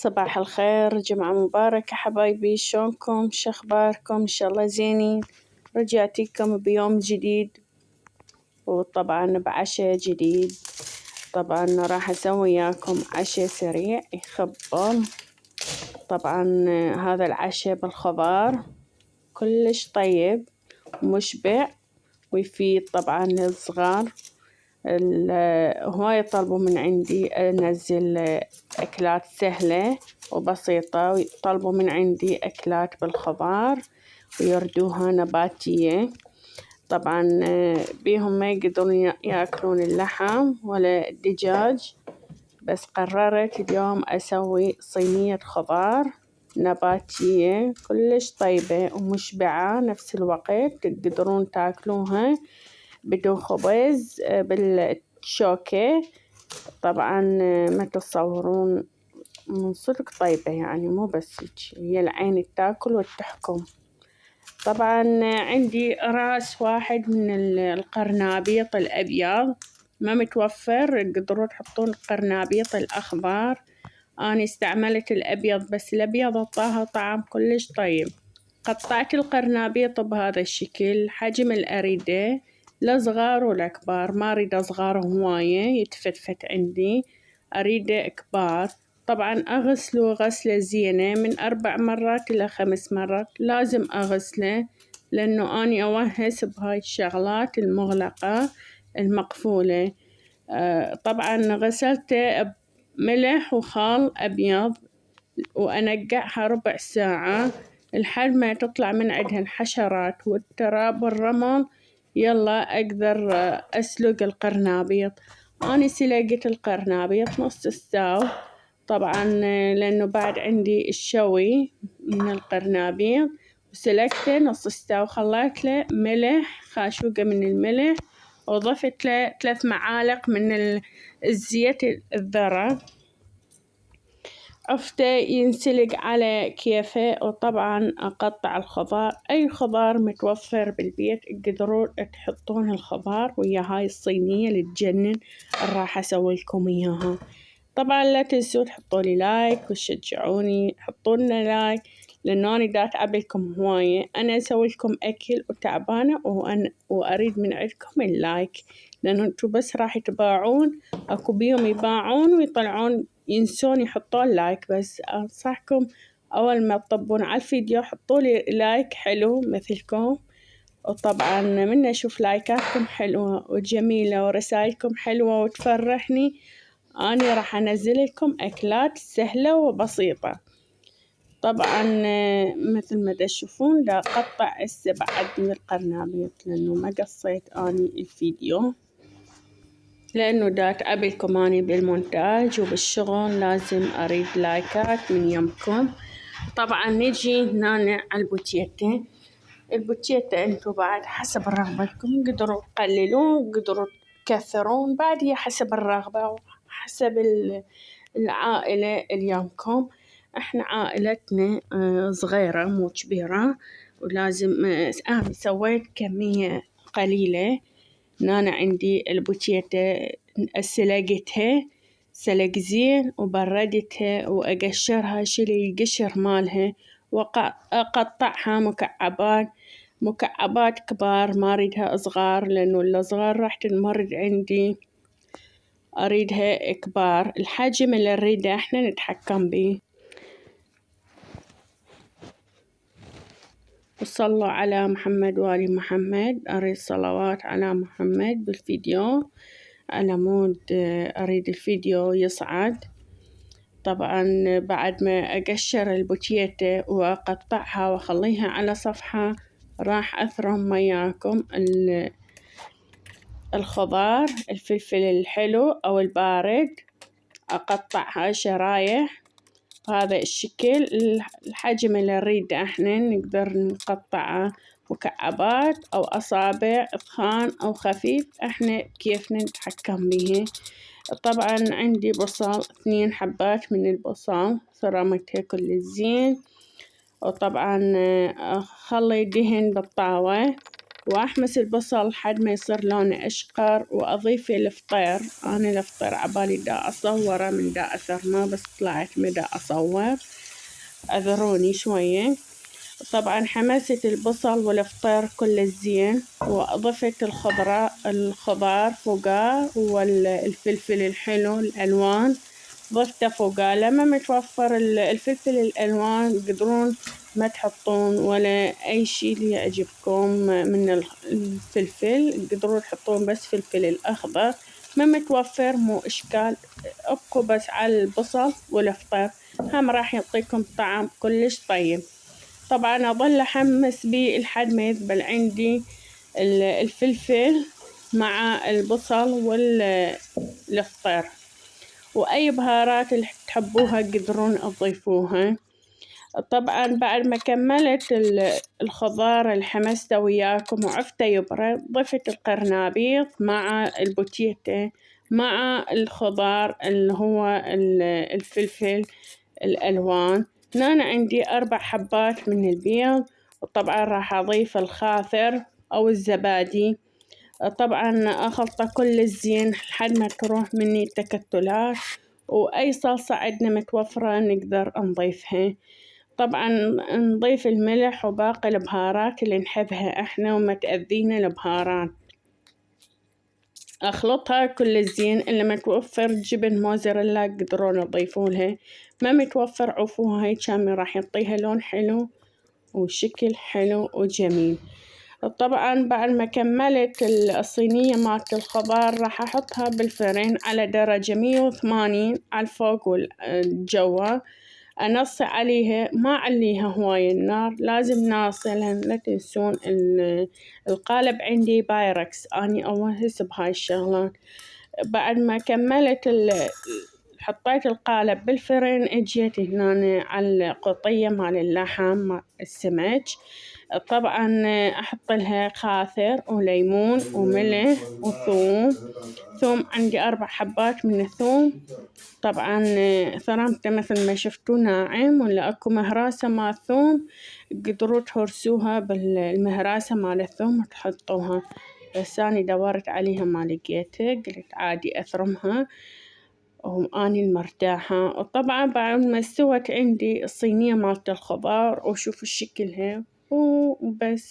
صباح الخير، جمعة مباركة حبايبي، شلونكم؟ شخباركم؟ إن شاء الله زينين. رجعتيكم بيوم جديد وطبعا بعشاء جديد. طبعا راح أسوي وياكم عشاء سريع يخبل. طبعا هذا العشاء بالخضار كلش طيب ومشبع ويفيد طبعا للصغار. هواية طلبوا من عندي أنزل أكلات سهلة وبسيطة، طلبوا من عندي أكلات بالخضار ويردوها نباتية. طبعا بيهم ما يقدرون يأكلون اللحم ولا الدجاج، بس قررت اليوم أسوي صينية خضار نباتية كلش طيبة ومشبعة نفس الوقت، تقدرون تاكلوها بدون خبز بالشوكة. طبعا ما تتصورون من صدق طيبة، يعني مو بس هي العين تاكل وتحكم. طبعا عندي راس واحد من القرنابيط الأبيض ما متوفر، تقدرون تحطون القرنابيط الأخضر. أنا استعملت الأبيض بس الأبيض عطاها طعم كلش طيب. قطعت القرنابيط بهذا الشكل حجم الأريده لصغار والكبار، ما أريد صغار هواية يتفتفت عندي، أريده كبار. طبعا أغسله غسلة زينة من 4 مرات إلى 5 مرات، لازم أغسله لأنه أني أوهس بهاي الشغلات المغلقة المقفولة. طبعا غسلته بملح وخل أبيض وأنقعها ربع ساعة لحد ما تطلع من عندها الحشرات والتراب والرمل. يلا أقدر أسلق القرنابيط. أنا سلقت القرنابيط نص استو، طبعا لأنه بعد عندي الشوي من القرنابيط، وسلقته نص استو، خليت له ملح خاشوقة من الملح، وضفت له 3 معالق من الزيت الذرة. عفته ينسلق على كيفه. وطبعا أقطع الخضار، أي خضار متوفر بالبيت تقدرون تحطون الخضار ويا هاي الصينية اللي تجنن راح أسوي لكم إياها. طبعا لا تنسوا تحطولي لايك وتشجعوني، حطولنا لايك لأنه أنا دا أتعب لكم هواية. أنا أسوي لكم أكل وتعبانة وأريد من عندكم اللايك، لأنه انتو بس راح تباعون، أكو بيهم يباعون ويطلعون ينسون يحطون لايك. بس أنصحكم أول ما تطبون على الفيديو حطولي لايك حلو مثلكم. وطبعا من أشوف لايكاتكم حلوة وجميلة ورسائلكم حلوة وتفرحني، أنا راح أنزل لكم أكلات سهلة وبسيطة. طبعا مثل ما تشوفون دا أقطع هسه بعد من القرنابيط لأنه ما قصيت أني الفيديو، لأنه دا أتعب لكم أني بالمونتاج وبالشغل، لازم أريد لايكات من يمكم. طبعا نجي هنا على البوتيتة. البوتيتة انتو بعد حسب رغبتكم، قدروا تقللون قدروا تكثرون، بعد هي حسب الرغبة وحسب العائلة اللي يمكم. احنا عائلتنا صغيرة مو كبيرة، ولازم أنا سويت كمية قليلة. أنا عندي البوتيتة سلقتها سلق زين وبردتها وأقشرها، شيل القشر مالها وأقطعها مكعبات كبار، ما أريدها صغار لأنه الصغار راح تنمرد عندي، أريدها كبار. الحجم اللي نريده احنا نتحكم بيه. وصلوا على محمد وآل محمد، أريد صلوات على محمد بالفيديو على مود أريد الفيديو يصعد. طبعا بعد ما أقشر البوتيتة وأقطعها وأخليها على صفحة، راح أثرم وياكم الخضار، الفلفل الحلو أو البارد، أقطعها شرايح بهذا الشكل. الحجم اللي نريده احنا نقدر نقطعه مكعبات أو أصابع، ثخان أو خفيف، احنا كيفنا نتحكم به. طبعا عندي بصل 2 حبات من البصل فرمتها كل زين. وطبعا خلي دهن بالطاوة وأحمس البصل لحد ما يصير لونه أشقر، وأضيف الفطير. أنا الفطير عبالي دا أصوره من دا أثرناه، بس طلعت مدا أصور، اعذروني شوية. طبعا حمست البصل والفطير كل زين، وأضفت الخضار فوقاه، والفلفل الحلو الألوان ضفته فوقاه. لما متوفر الفلفل الألوان تقدرون ما تحطون ولا أي شي اللي يعجبكم من الفلفل، تقدرون تحطون بس فلفل الأخضر. ما متوفر مو إشكال، ابقوا بس على البصل والفطير، هم راح يعطيكم طعم كلش طيب. طبعا أظل أحمس بيه لحد ما يذبل عندي الفلفل مع البصل والفطير. وأي بهارات اللي تحبوها تقدرون تضيفوها. طبعا بعد ما كملت الخضار اللي حمسته وياكم وعفته يبرد، ضفت القرنبيط مع البوتيتا مع الخضار اللي هو الفلفل الألوان. هنا عندي 4 حبات من البيض، وطبعا راح أضيف الخاثر أو الزبادي. طبعا أخلطه كل زين لحد ما تروح مني التكتلات، وأي صلصة عندنا متوفرة نقدر نضيفها. طبعا نضيف الملح وباقي البهارات اللي نحبها احنا وما تأذينا البهارات. أخلطها كل زين. اللي متوفر جبن موزاريلا تقدرون تضيفونها، ما متوفر عفوها، هاي كامل راح يعطيها لون حلو وشكل حلو وجميل. طبعا بعد ما كملت الصينية مالت الخضار راح أحطها بالفرن على درجة 180 على الفوق والجوا. أنص عليها، ما أعليها هواية النار، لازم ناصلها لا تنسون. القالب عندي بايركس، أني أوهس بهاي الشغلات. بعد ما كملت حطيت القالب بالفرن، اجيت هنا على القطية مال اللحم مال السمك. طبعا أحط لها خاثر وليمون وملح وثوم. ثوم عندي 4 حبات من الثوم. طبعا ثرمته مثل ما شفتوا ناعم، ولا اكو مهراسة مال ثوم تقدروا تهرسوها بالمهراسة مال الثوم وتحطوها، بس أني دورت عليها ما لقيتها، قلت عادي أثرمها وأني المرتاحة. وطبعا بعد ما استوت عندي الصينية مالت الخضار، وشوفوا شكلها وبس.